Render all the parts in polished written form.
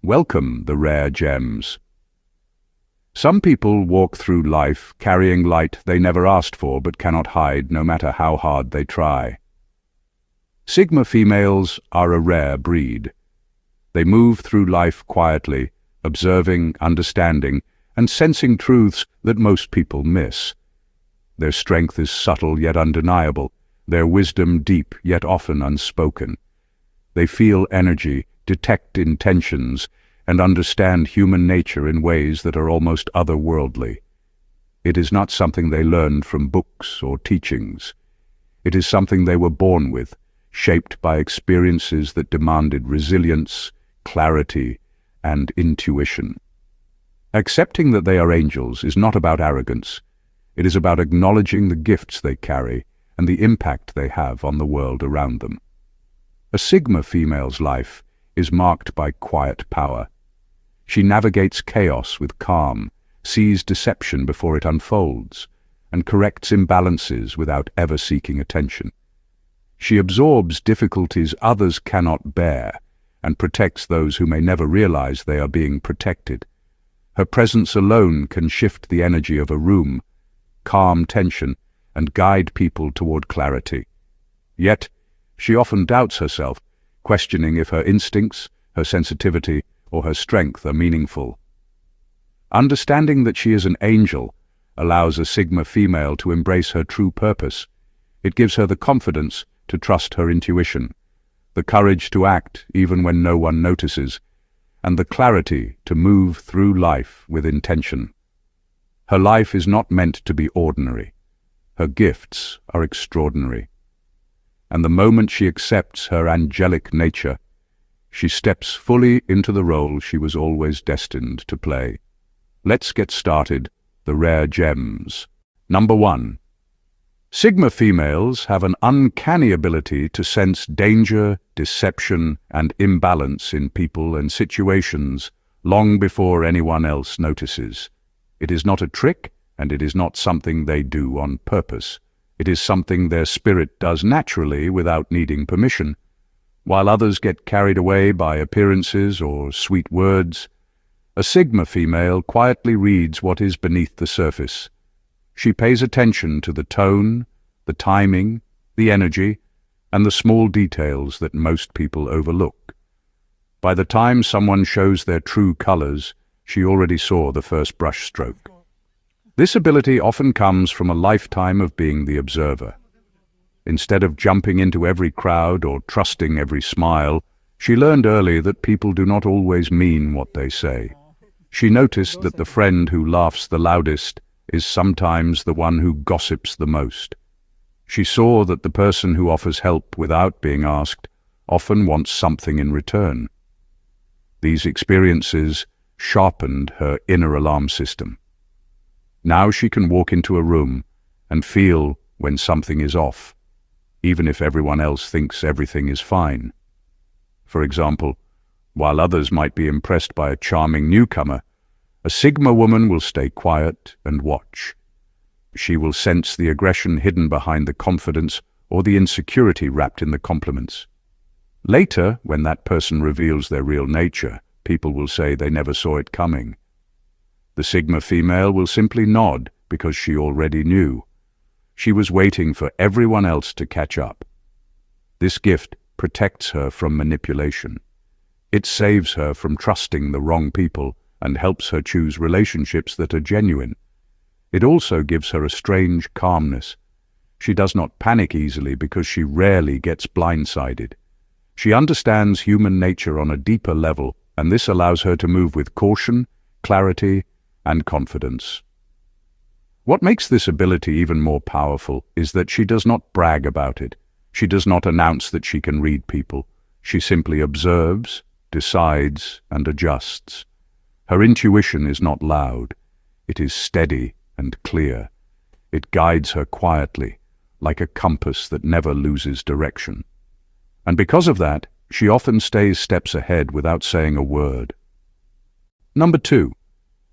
Welcome the rare gems. Some people walk through life carrying light they never asked for but cannot hide no matter how hard they try. Sigma females are a rare breed. They move through life quietly, observing, understanding, and sensing truths that most people miss. Their strength is subtle yet undeniable, their wisdom deep yet often unspoken. They feel energy, detect intentions, and understand human nature in ways that are almost otherworldly. It is not something they learned from books or teachings. It is something they were born with, shaped by experiences that demanded resilience, clarity, and intuition. Accepting that they are angels is not about arrogance. It is about acknowledging the gifts they carry and the impact they have on the world around them. A Sigma female's life is marked by quiet power. She navigates chaos with calm, sees deception before it unfolds, and corrects imbalances without ever seeking attention. She absorbs difficulties others cannot bear and protects those who may never realize they are being protected. Her presence alone can shift the energy of a room, calm tension, and guide people toward clarity. Yet, she often doubts herself, questioning if her instincts, her sensitivity, or her strength are meaningful. Understanding that she is an angel allows a Sigma female to embrace her true purpose. It gives her the confidence to trust her intuition, the courage to act even when no one notices, and the clarity to move through life with intention. Her life is not meant to be ordinary. Her gifts are extraordinary. And the moment she accepts her angelic nature, she steps fully into the role she was always destined to play. Let's get started. The rare gems. Number 1. Sigma females have an uncanny ability to sense danger, deception, and imbalance in people and situations long before anyone else notices. It is not a trick, and it is not something they do on purpose. It is something their spirit does naturally without needing permission. While others get carried away by appearances or sweet words, a Sigma female quietly reads what is beneath the surface. She pays attention to the tone, the timing, the energy, and the small details that most people overlook. By the time someone shows their true colors, she already saw the first brushstroke. This ability often comes from a lifetime of being the observer. Instead of jumping into every crowd or trusting every smile, she learned early that people do not always mean what they say. She noticed that the friend who laughs the loudest is sometimes the one who gossips the most. She saw that the person who offers help without being asked often wants something in return. These experiences sharpened her inner alarm system. Now she can walk into a room and feel when something is off, even if everyone else thinks everything is fine. For example, while others might be impressed by a charming newcomer, a Sigma woman will stay quiet and watch. She will sense the aggression hidden behind the confidence or the insecurity wrapped in the compliments. Later, when that person reveals their real nature, people will say they never saw it coming. The Sigma female will simply nod because she already knew. She was waiting for everyone else to catch up. This gift protects her from manipulation. It saves her from trusting the wrong people and helps her choose relationships that are genuine. It also gives her a strange calmness. She does not panic easily because she rarely gets blindsided. She understands human nature on a deeper level, and this allows her to move with caution, clarity, and confidence. What makes this ability even more powerful is that she does not brag about it. She does not announce that she can read people. She simply observes, decides, and adjusts. Her intuition is not loud. It is steady and clear. It guides her quietly, like a compass that never loses direction. And because of that, she often stays steps ahead without saying a word. Number 2.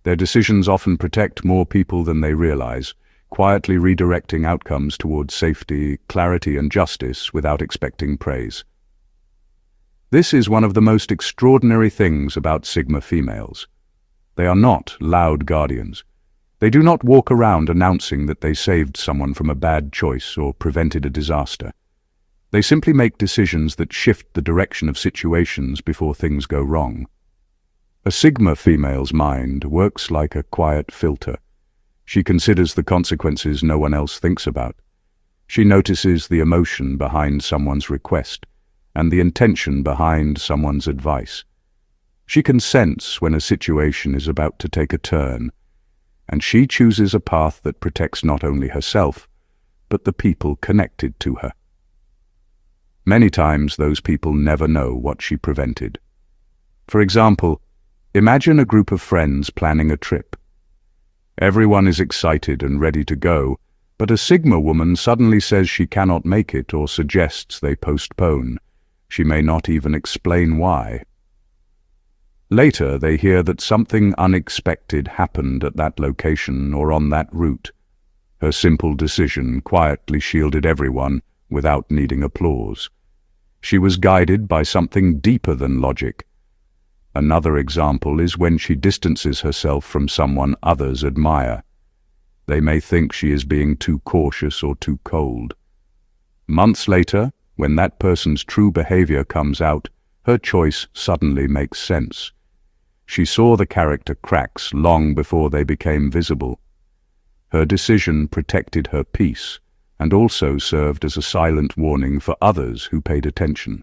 Their decisions often protect more people than they realize, quietly redirecting outcomes towards safety, clarity, and justice without expecting praise. This is one of the most extraordinary things about Sigma females. They are not loud guardians. They do not walk around announcing that they saved someone from a bad choice or prevented a disaster. They simply make decisions that shift the direction of situations before things go wrong. A Sigma female's mind works like a quiet filter. She considers the consequences no one else thinks about. She notices the emotion behind someone's request and the intention behind someone's advice. She can sense when a situation is about to take a turn, and she chooses a path that protects not only herself, but the people connected to her. Many times those people never know what she prevented. For example, imagine a group of friends planning a trip. Everyone is excited and ready to go, but a Sigma woman suddenly says she cannot make it or suggests they postpone. She may not even explain why. Later, they hear that something unexpected happened at that location or on that route. Her simple decision quietly shielded everyone without needing applause. She was guided by something deeper than logic. Another example is when she distances herself from someone others admire. They may think she is being too cautious or too cold. Months later, when that person's true behavior comes out, her choice suddenly makes sense. She saw the character cracks long before they became visible. Her decision protected her peace and also served as a silent warning for others who paid attention.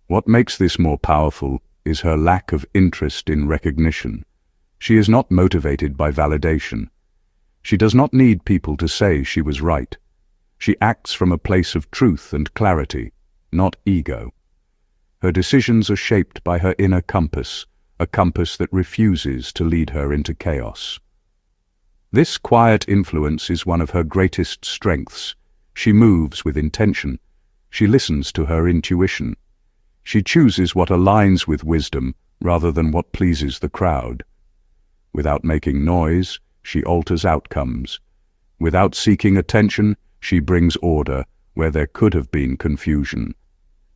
What makes this more powerful is her lack of interest in recognition. She is not motivated by validation. She does not need people to say she was right. She acts from a place of truth and clarity, not ego. Her decisions are shaped by her inner compass, a compass that refuses to lead her into chaos. This quiet influence is one of her greatest strengths. She moves with intention. She listens to her intuition. She chooses what aligns with wisdom rather than what pleases the crowd. Without making noise, she alters outcomes. Without seeking attention, she brings order where there could have been confusion.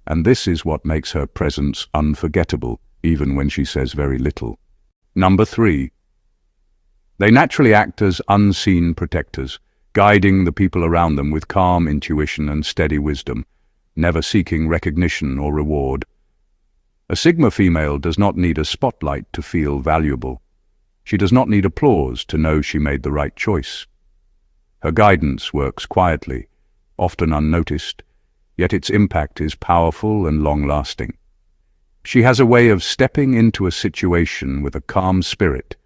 And this is what makes her presence unforgettable, even when she says very little. Number 3. They naturally act as unseen protectors, guiding the people around them with calm intuition and steady wisdom, never seeking recognition or reward. A Sigma female does not need a spotlight to feel valuable. She does not need applause to know she made the right choice. Her guidance works quietly, often unnoticed, yet its impact is powerful and long-lasting. She has a way of stepping into a situation with a calm spirit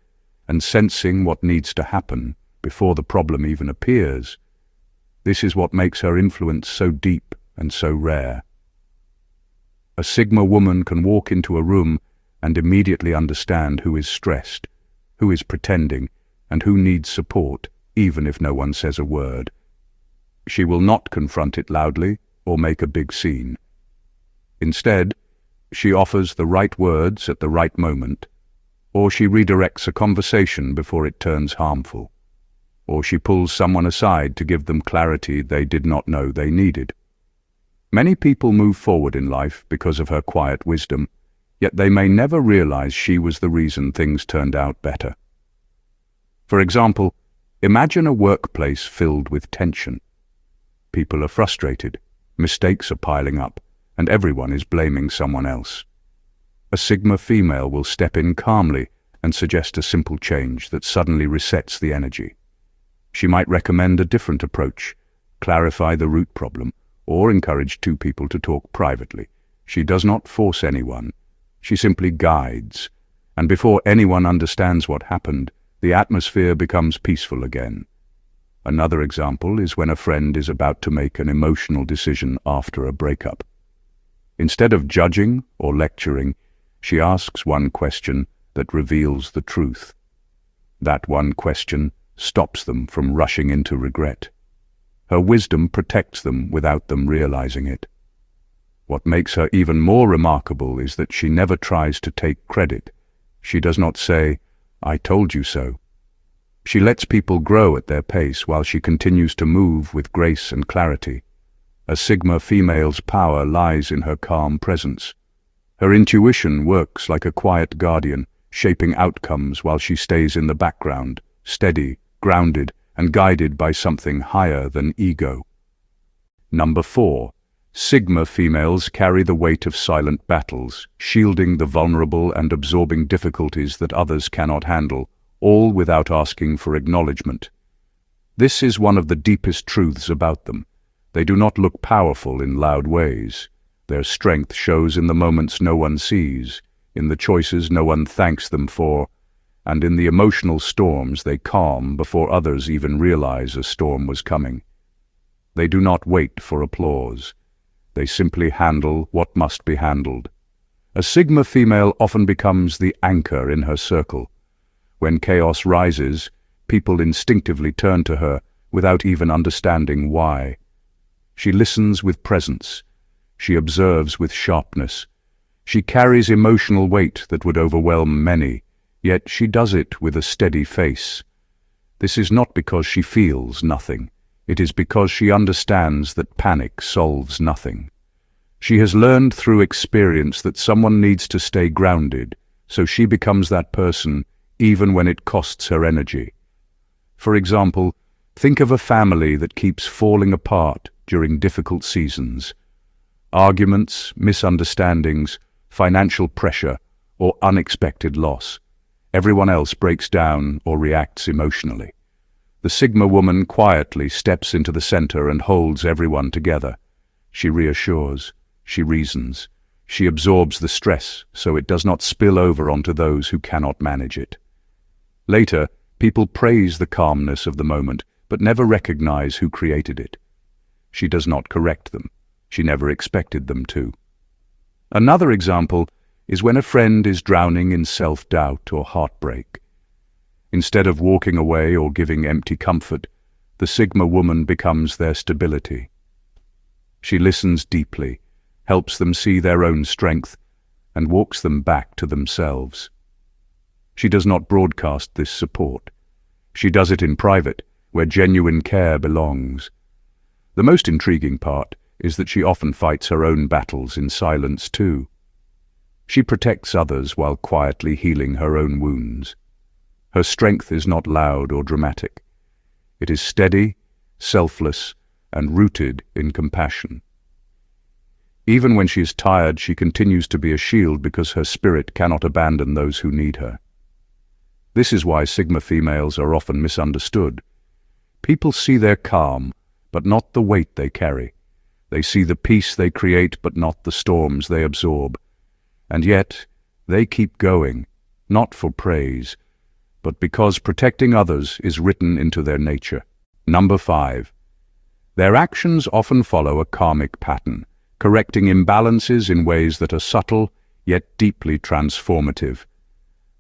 and sensing what needs to happen before the problem even appears. This is what makes her influence so deep and so rare. A Sigma woman can walk into a room and immediately understand who is stressed, who is pretending, and who needs support, even if no one says a word. She will not confront it loudly or make a big scene. Instead, she offers the right words at the right moment, or she redirects a conversation before it turns harmful, or she pulls someone aside to give them clarity they did not know they needed. Many people move forward in life because of her quiet wisdom, yet they may never realize she was the reason things turned out better. For example, imagine a workplace filled with tension. People are frustrated, mistakes are piling up, and everyone is blaming someone else. A Sigma female will step in calmly and suggest a simple change that suddenly resets the energy. She might recommend a different approach, clarify the root problem, or encourage two people to talk privately. She does not force anyone. She simply guides, and before anyone understands what happened, the atmosphere becomes peaceful again. Another example is when a friend is about to make an emotional decision after a breakup. Instead of judging or lecturing, she asks one question that reveals the truth. That one question stops them from rushing into regret. Her wisdom protects them without them realizing it. What makes her even more remarkable is that she never tries to take credit. She does not say, "I told you so." She lets people grow at their pace while she continues to move with grace and clarity. A Sigma female's power lies in her calm presence. Her intuition works like a quiet guardian, shaping outcomes while she stays in the background, steady, grounded, and guided by something higher than ego. Number 4. Sigma females carry the weight of silent battles, shielding the vulnerable and absorbing difficulties that others cannot handle, all without asking for acknowledgement. This is one of the deepest truths about them. They do not look powerful in loud ways. Their strength shows in the moments no one sees, in the choices no one thanks them for, and in the emotional storms they calm before others even realize a storm was coming. They do not wait for applause. They simply handle what must be handled. A Sigma female often becomes the anchor in her circle. When chaos rises, people instinctively turn to her without even understanding why. She listens with presence. She observes with sharpness. She carries emotional weight that would overwhelm many, yet she does it with a steady face. This is not because she feels nothing. It is because she understands that panic solves nothing. She has learned through experience that someone needs to stay grounded, so she becomes that person even when it costs her energy. For example, think of a family that keeps falling apart during difficult seasons. Arguments, misunderstandings, financial pressure, or unexpected loss. Everyone else breaks down or reacts emotionally. The Sigma woman quietly steps into the center and holds everyone together. She reassures, she reasons, she absorbs the stress so it does not spill over onto those who cannot manage it. Later, people praise the calmness of the moment, but never recognize who created it. She does not correct them. She never expected them to. Another example is when a friend is drowning in self-doubt or heartbreak. Instead of walking away or giving empty comfort, the Sigma woman becomes their stability. She listens deeply, helps them see their own strength, and walks them back to themselves. She does not broadcast this support. She does it in private, where genuine care belongs. The most intriguing part is that she often fights her own battles in silence too. She protects others while quietly healing her own wounds. Her strength is not loud or dramatic. It is steady, selfless, and rooted in compassion. Even when she is tired, she continues to be a shield because her spirit cannot abandon those who need her. This is why Sigma females are often misunderstood. People see their calm, but not the weight they carry. They see the peace they create, but not the storms they absorb. And yet, they keep going, not for praise, but because protecting others is written into their nature. Number 5. Their actions often follow a karmic pattern, correcting imbalances in ways that are subtle, yet deeply transformative.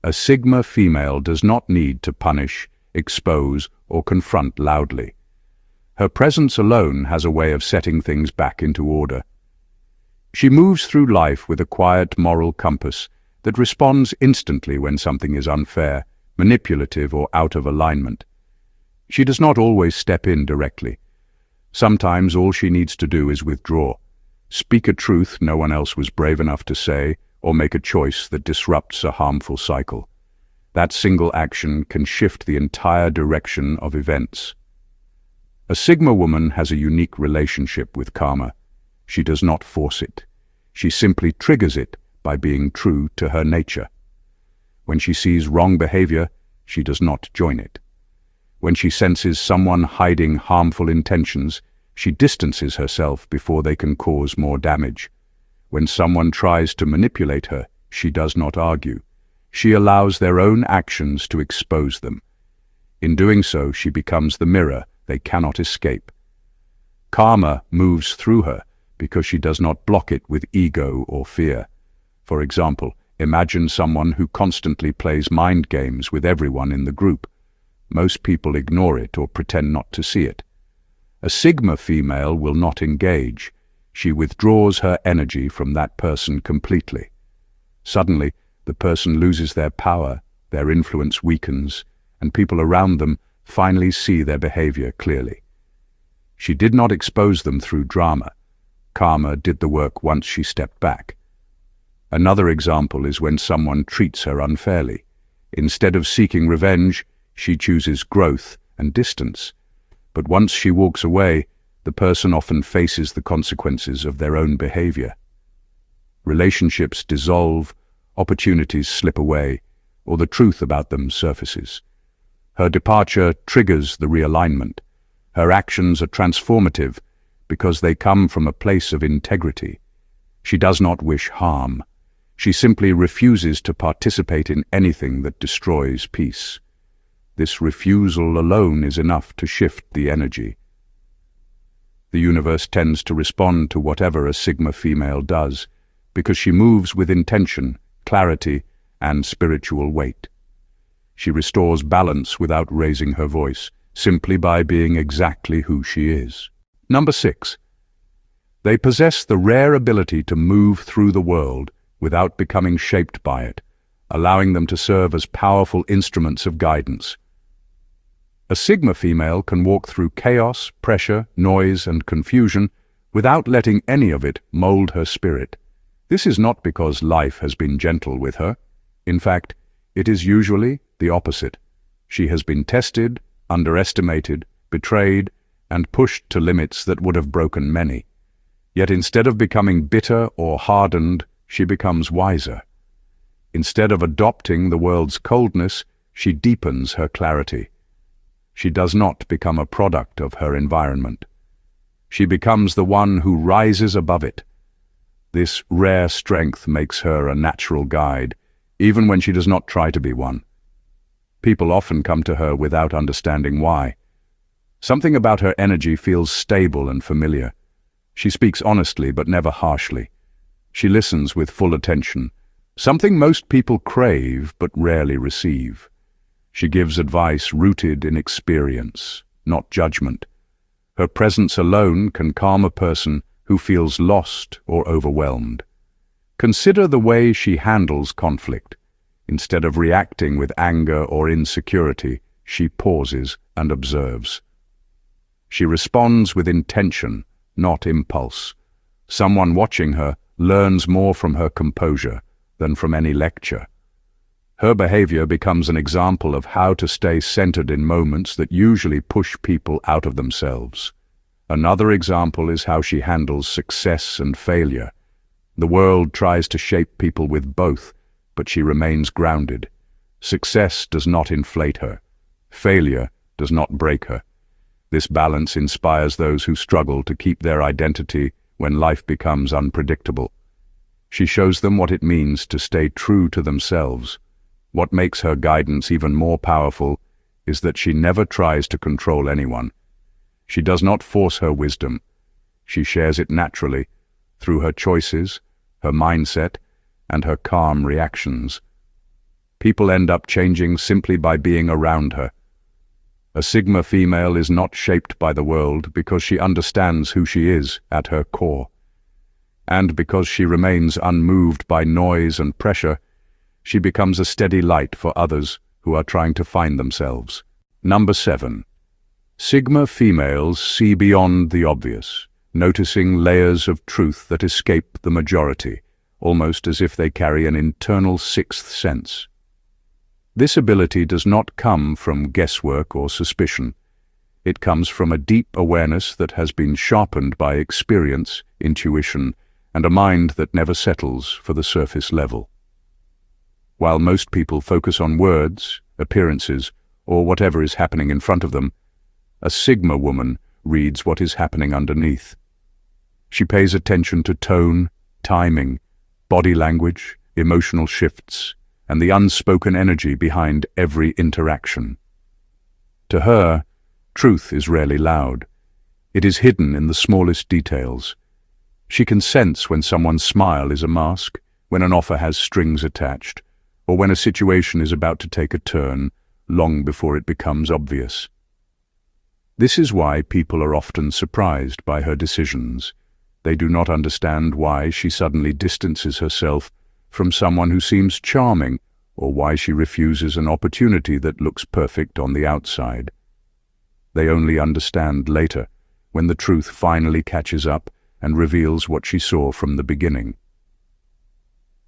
A Sigma female does not need to punish, expose, or confront loudly. Her presence alone has a way of setting things back into order. She moves through life with a quiet moral compass that responds instantly when something is unfair, manipulative, or out of alignment. She does not always step in directly. Sometimes all she needs to do is withdraw, speak a truth no one else was brave enough to say, or make a choice that disrupts a harmful cycle. That single action can shift the entire direction of events. A Sigma woman has a unique relationship with karma. She does not force it. She simply triggers it by being true to her nature. When she sees wrong behavior, she does not join it. When she senses someone hiding harmful intentions, she distances herself before they can cause more damage. When someone tries to manipulate her, she does not argue. She allows their own actions to expose them. In doing so, she becomes the mirror they cannot escape. Karma moves through her because she does not block it with ego or fear. For example, imagine someone who constantly plays mind games with everyone in the group. Most people ignore it or pretend not to see it. A Sigma female will not engage. She withdraws her energy from that person completely. Suddenly, the person loses their power, their influence weakens, and people around them finally see their behavior clearly. She did not expose them through drama. Karma did the work once she stepped back. Another example is when someone treats her unfairly. Instead of seeking revenge, she chooses growth and distance. But once she walks away, the person often faces the consequences of their own behavior. Relationships dissolve, opportunities slip away, or the truth about them surfaces. Her departure triggers the realignment. Her actions are transformative because they come from a place of integrity. She does not wish harm. She simply refuses to participate in anything that destroys peace. This refusal alone is enough to shift the energy. The universe tends to respond to whatever a Sigma female does because she moves with intention, clarity, and spiritual weight. She restores balance without raising her voice, simply by being exactly who she is. Number 6. They possess the rare ability to move through the world without becoming shaped by it, allowing them to serve as powerful instruments of guidance. A Sigma female can walk through chaos, pressure, noise, and confusion without letting any of it mold her spirit. This is not because life has been gentle with her. In fact, it is usually the opposite. She has been tested, underestimated, betrayed, and pushed to limits that would have broken many. Yet instead of becoming bitter or hardened, she becomes wiser. Instead of adopting the world's coldness, she deepens her clarity. She does not become a product of her environment. She becomes the one who rises above it. This rare strength makes her a natural guide, even when she does not try to be one. People often come to her without understanding why. Something about her energy feels stable and familiar. She speaks honestly but never harshly. She listens with full attention, something most people crave but rarely receive. She gives advice rooted in experience, not judgment. Her presence alone can calm a person who feels lost or overwhelmed. Consider the way she handles conflict. Instead of reacting with anger or insecurity, she pauses and observes. She responds with intention, not impulse. Someone watching her learns more from her composure than from any lecture. Her behavior becomes an example of how to stay centered in moments that usually push people out of themselves. Another example is how she handles success and failure. The world tries to shape people with both, but she remains grounded. Success does not inflate her. Failure does not break her. This balance inspires those who struggle to keep their identity when life becomes unpredictable. She shows them what it means to stay true to themselves. What makes her guidance even more powerful is that she never tries to control anyone. She does not force her wisdom. She shares it naturally, through her choices, her mindset, and her calm reactions. People end up changing simply by being around her. A Sigma female is not shaped by the world because she understands who she is at her core. And because she remains unmoved by noise and pressure, she becomes a steady light for others who are trying to find themselves. Number 7. Sigma females see beyond the obvious, noticing layers of truth that escape the majority, almost as if they carry an internal sixth sense. This ability does not come from guesswork or suspicion. It comes from a deep awareness that has been sharpened by experience, intuition, and a mind that never settles for the surface level. While most people focus on words, appearances, or whatever is happening in front of them, a Sigma woman reads what is happening underneath. She pays attention to tone, timing, body language, emotional shifts, and the unspoken energy behind every interaction. To her, truth is rarely loud. It is hidden in the smallest details. She can sense when someone's smile is a mask, when an offer has strings attached, or when a situation is about to take a turn, long before it becomes obvious. This is why people are often surprised by her decisions. They do not understand why she suddenly distances herself from someone who seems charming, or why she refuses an opportunity that looks perfect on the outside. They only understand later, when the truth finally catches up and reveals what she saw from the beginning.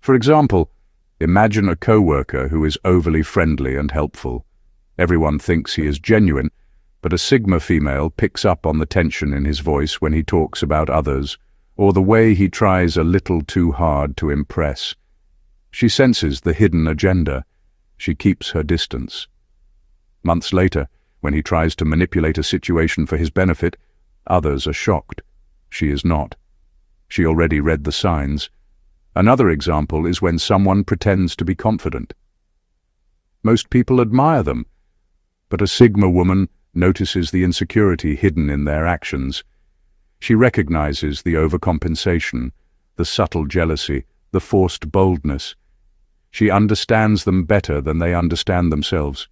For example, imagine a coworker who is overly friendly and helpful. Everyone thinks he is genuine, but a Sigma female picks up on the tension in his voice when he talks about others, or the way he tries a little too hard to impress. She senses the hidden agenda. She keeps her distance. Months later, when he tries to manipulate a situation for his benefit, others are shocked. She is not. She already read the signs. Another example is when someone pretends to be confident. Most people admire them, but a Sigma woman notices the insecurity hidden in their actions. She recognizes the overcompensation, the subtle jealousy, the forced boldness. She understands them better than they understand themselves.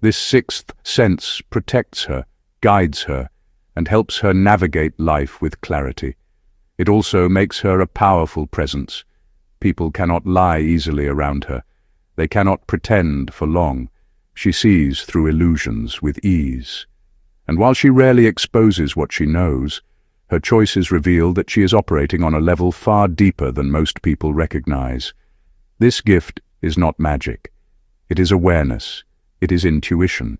This sixth sense protects her, guides her, and helps her navigate life with clarity. It also makes her a powerful presence. People cannot lie easily around her. They cannot pretend for long. She sees through illusions with ease. And while she rarely exposes what she knows, her choices reveal that she is operating on a level far deeper than most people recognize. This gift is not magic. It is awareness. It is intuition.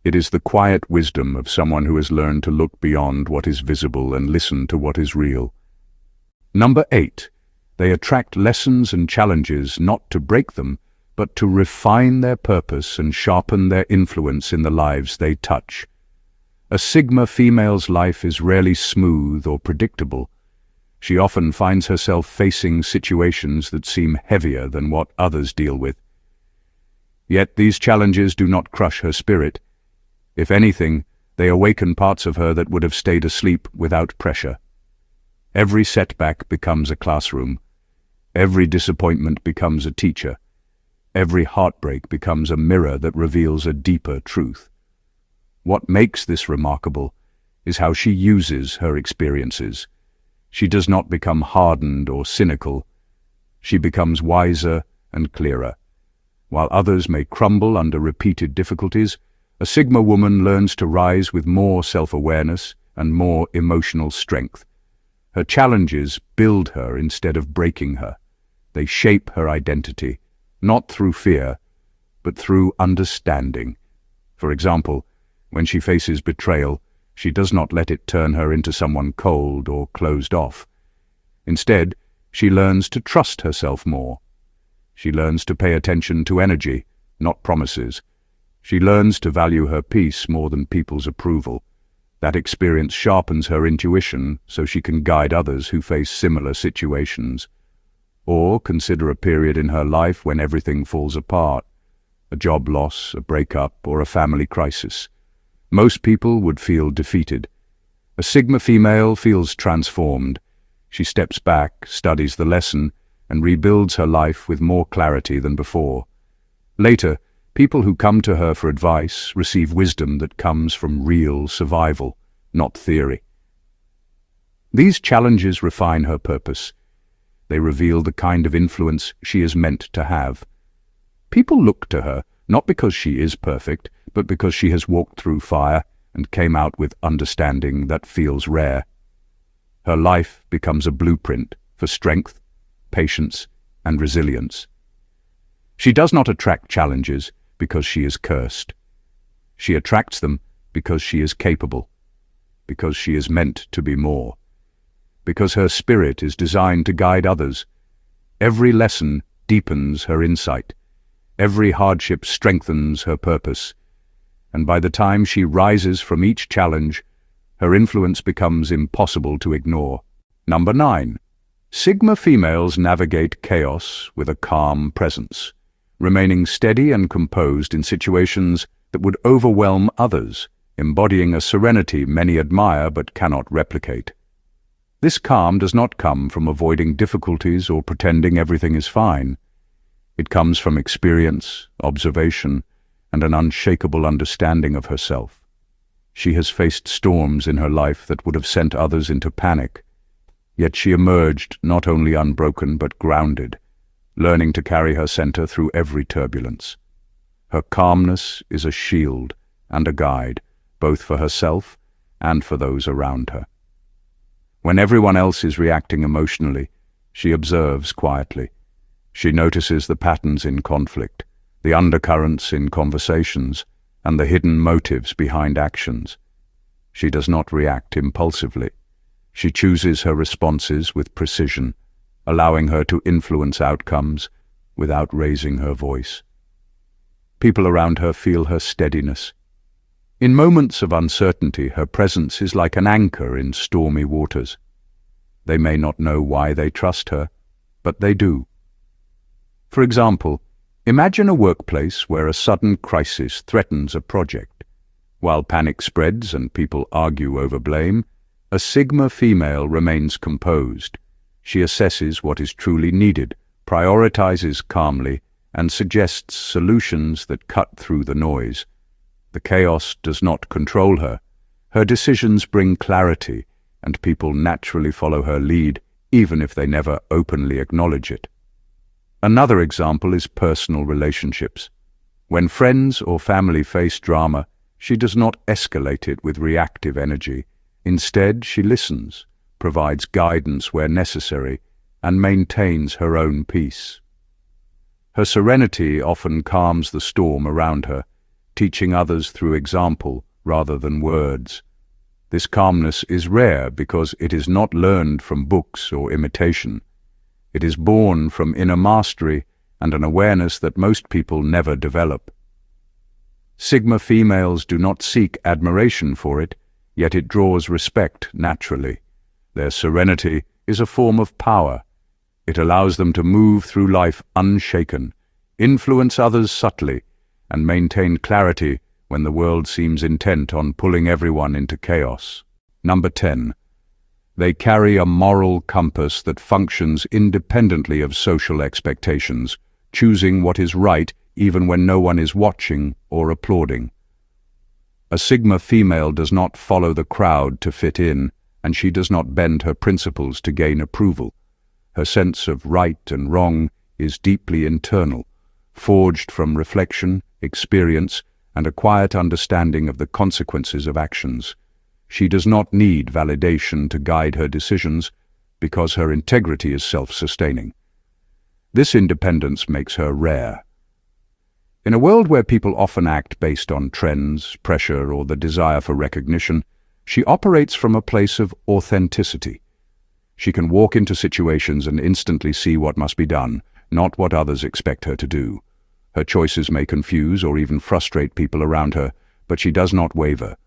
It is the quiet wisdom of someone who has learned to look beyond what is visible and listen to what is real. Number 8. They attract lessons and challenges not to break them, but to refine their purpose and sharpen their influence in the lives they touch. A Sigma female's life is rarely smooth or predictable. She often finds herself facing situations that seem heavier than what others deal with. Yet these challenges do not crush her spirit. If anything, they awaken parts of her that would have stayed asleep without pressure. Every setback becomes a classroom. Every disappointment becomes a teacher. Every heartbreak becomes a mirror that reveals a deeper truth. What makes this remarkable is how she uses her experiences. She does not become hardened or cynical. She becomes wiser and clearer. While others may crumble under repeated difficulties, a Sigma woman learns to rise with more self-awareness and more emotional strength. Her challenges build her instead of breaking her. They shape her identity, not through fear, but through understanding. For example, when she faces betrayal, she does not let it turn her into someone cold or closed off. Instead, she learns to trust herself more. She learns to pay attention to energy, not promises. She learns to value her peace more than people's approval. That experience sharpens her intuition so she can guide others who face similar situations. Or consider a period in her life when everything falls apart. A job loss, a breakup, or a family crisis. Most people would feel defeated. A Sigma female feels transformed. She steps back, studies the lesson, and rebuilds her life with more clarity than before. Later, people who come to her for advice receive wisdom that comes from real survival, not theory. These challenges refine her purpose. They reveal the kind of influence she is meant to have. People look to her not because she is perfect, but because she has walked through fire and came out with understanding that feels rare. Her life becomes a blueprint for strength, patience, and resilience. She does not attract challenges because she is cursed. She attracts them because she is capable, because she is meant to be more, because her spirit is designed to guide others. Every lesson deepens her insight. Every hardship strengthens her purpose. And by the time she rises from each challenge, her influence becomes impossible to ignore. Number 9. Sigma females navigate chaos with a calm presence, remaining steady and composed in situations that would overwhelm others, embodying a serenity many admire but cannot replicate. This calm does not come from avoiding difficulties or pretending everything is fine. It comes from experience, observation, and an unshakable understanding of herself. She has faced storms in her life that would have sent others into panic, yet she emerged not only unbroken but grounded, learning to carry her center through every turbulence. Her calmness is a shield and a guide, both for herself and for those around her. When everyone else is reacting emotionally, she observes quietly. She notices the patterns in conflict, the undercurrents in conversations, and the hidden motives behind actions. She does not react impulsively. She chooses her responses with precision, allowing her to influence outcomes without raising her voice. People around her feel her steadiness. In moments of uncertainty, her presence is like an anchor in stormy waters. They may not know why they trust her, but they do. For example, imagine a workplace where a sudden crisis threatens a project. While panic spreads and people argue over blame, a Sigma female remains composed. She assesses what is truly needed, prioritizes calmly, and suggests solutions that cut through the noise. The chaos does not control her. Her decisions bring clarity, and people naturally follow her lead, even if they never openly acknowledge it. Another example is personal relationships. When friends or family face drama, she does not escalate it with reactive energy. Instead, she listens, provides guidance where necessary, and maintains her own peace. Her serenity often calms the storm around her, teaching others through example rather than words. This calmness is rare because it is not learned from books or imitation. It is born from inner mastery and an awareness that most people never develop. Sigma females do not seek admiration for it, yet it draws respect naturally. Their serenity is a form of power. It allows them to move through life unshaken, influence others subtly, and maintain clarity when the world seems intent on pulling everyone into chaos. Number 10. They carry a moral compass that functions independently of social expectations, choosing what is right even when no one is watching or applauding. A Sigma female does not follow the crowd to fit in, and she does not bend her principles to gain approval. Her sense of right and wrong is deeply internal, forged from reflection, experience, and a quiet understanding of the consequences of actions. She does not need validation to guide her decisions because her integrity is self-sustaining. This independence makes her rare. In a world where people often act based on trends, pressure, or the desire for recognition, she operates from a place of authenticity. She can walk into situations and instantly see what must be done, not what others expect her to do. Her choices may confuse or even frustrate people around her, but she does not waver.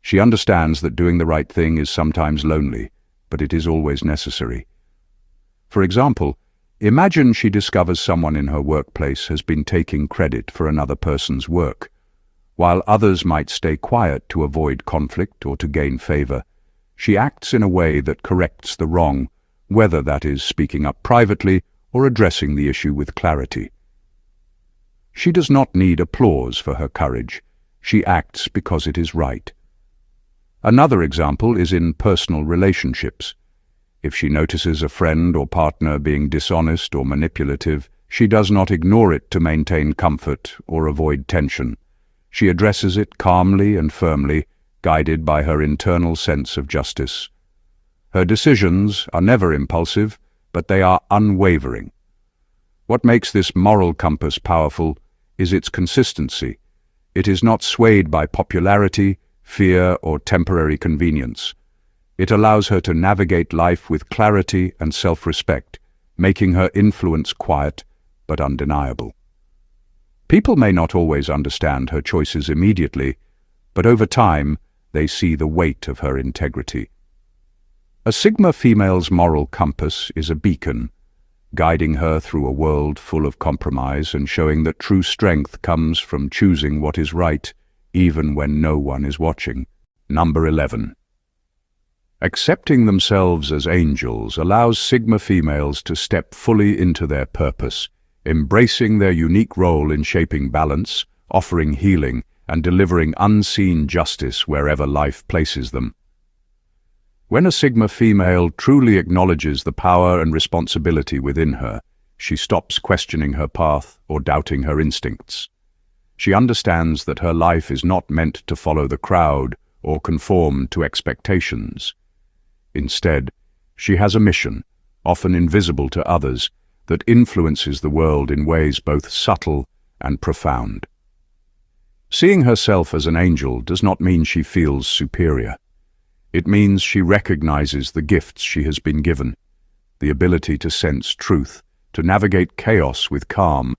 She understands that doing the right thing is sometimes lonely, but it is always necessary. For example, imagine she discovers someone in her workplace has been taking credit for another person's work. While others might stay quiet to avoid conflict or to gain favor, she acts in a way that corrects the wrong, whether that is speaking up privately or addressing the issue with clarity. She does not need applause for her courage. She acts because it is right. Another example is in personal relationships. If she notices a friend or partner being dishonest or manipulative, she does not ignore it to maintain comfort or avoid tension. She addresses it calmly and firmly, guided by her internal sense of justice. Her decisions are never impulsive, but they are unwavering. What makes this moral compass powerful is its consistency. It is not swayed by popularity, fear, or temporary convenience. It allows her to navigate life with clarity and self-respect, making her influence quiet but undeniable. People may not always understand her choices immediately, but over time they see the weight of her integrity. A Sigma female's moral compass is a beacon, guiding her through a world full of compromise and showing that true strength comes from choosing what is right, even when no one is watching. Number 11. Accepting themselves as angels allows Sigma females to step fully into their purpose, embracing their unique role in shaping balance, offering healing, and delivering unseen justice wherever life places them. When a Sigma female truly acknowledges the power and responsibility within her, she stops questioning her path or doubting her instincts. She understands that her life is not meant to follow the crowd or conform to expectations. Instead, she has a mission, often invisible to others, that influences the world in ways both subtle and profound. Seeing herself as an angel does not mean she feels superior. It means she recognizes the gifts she has been given, the ability to sense truth, to navigate chaos with calm,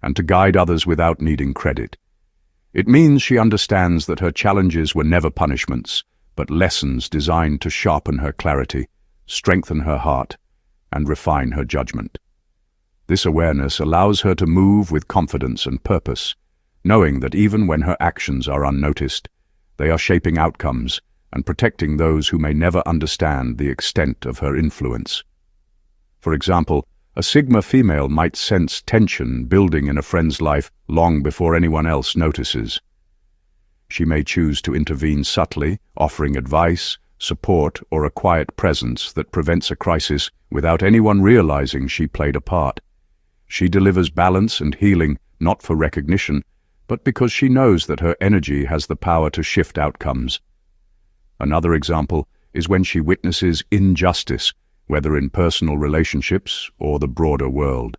and to guide others without needing credit. It means she understands that her challenges were never punishments, but lessons designed to sharpen her clarity, strengthen her heart, and refine her judgment. This awareness allows her to move with confidence and purpose, knowing that even when her actions are unnoticed, they are shaping outcomes and protecting those who may never understand the extent of her influence. For example, a Sigma female might sense tension building in a friend's life long before anyone else notices. She may choose to intervene subtly, offering advice, support, or a quiet presence that prevents a crisis without anyone realizing she played a part. She delivers balance and healing not for recognition, but because she knows that her energy has the power to shift outcomes. Another example is when she witnesses injustice, whether in personal relationships or the broader world.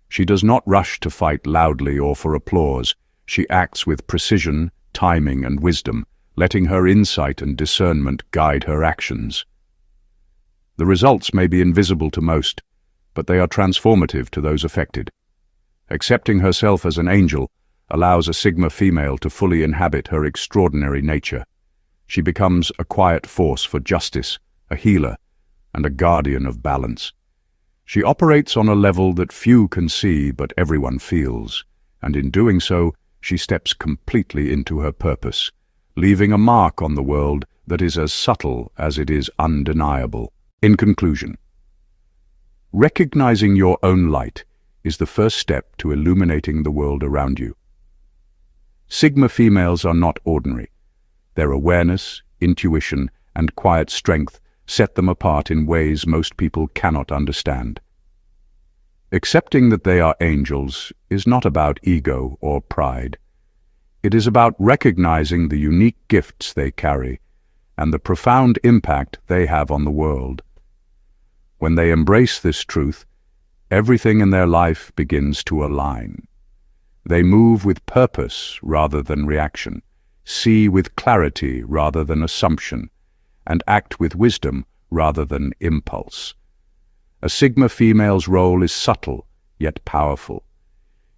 She does not rush to fight loudly or for applause. She acts with precision, timing, and wisdom, letting her insight and discernment guide her actions. The results may be invisible to most, but they are transformative to those affected. Accepting herself as an angel allows a Sigma female to fully inhabit her extraordinary nature. She becomes a quiet force for justice, a healer, and a guardian of balance. She operates on a level that few can see but everyone feels, and in doing so, she steps completely into her purpose, leaving a mark on the world that is as subtle as it is undeniable. In conclusion, recognizing your own light is the first step to illuminating the world around you. Sigma females are not ordinary. Their awareness, intuition, and quiet strength set them apart in ways most people cannot understand. Accepting that they are angels is not about ego or pride. It is about recognizing the unique gifts they carry and the profound impact they have on the world. When they embrace this truth, everything in their life begins to align. They move with purpose rather than reaction, see with clarity rather than assumption, and act with wisdom rather than impulse. A Sigma female's role is subtle, yet powerful.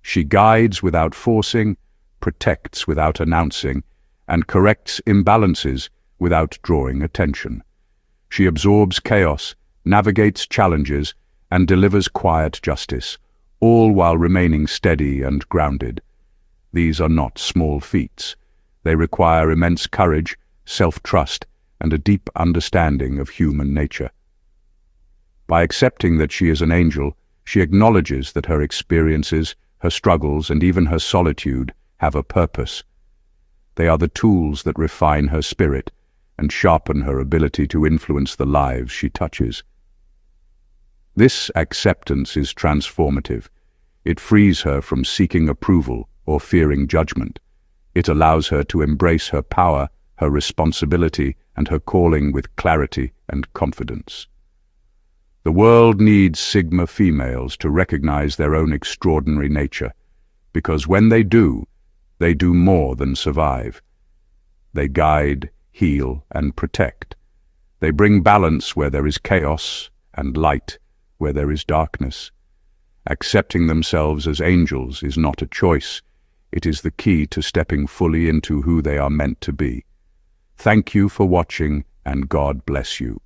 She guides without forcing, protects without announcing, and corrects imbalances without drawing attention. She absorbs chaos, navigates challenges, and delivers quiet justice, all while remaining steady and grounded. These are not small feats. They require immense courage, self-trust, and a deep understanding of human nature. By accepting that she is an angel, she acknowledges that her experiences, her struggles, and even her solitude have a purpose. They are the tools that refine her spirit and sharpen her ability to influence the lives she touches. This acceptance is transformative. It frees her from seeking approval or fearing judgment. It allows her to embrace her power, her responsibility, and her calling with clarity and confidence. The world needs Sigma females to recognize their own extraordinary nature, because when they do more than survive. They guide, heal, and protect. They bring balance where there is chaos and light where there is darkness. Accepting themselves as angels is not a choice. It is the key to stepping fully into who they are meant to be. Thank you for watching, and God bless you.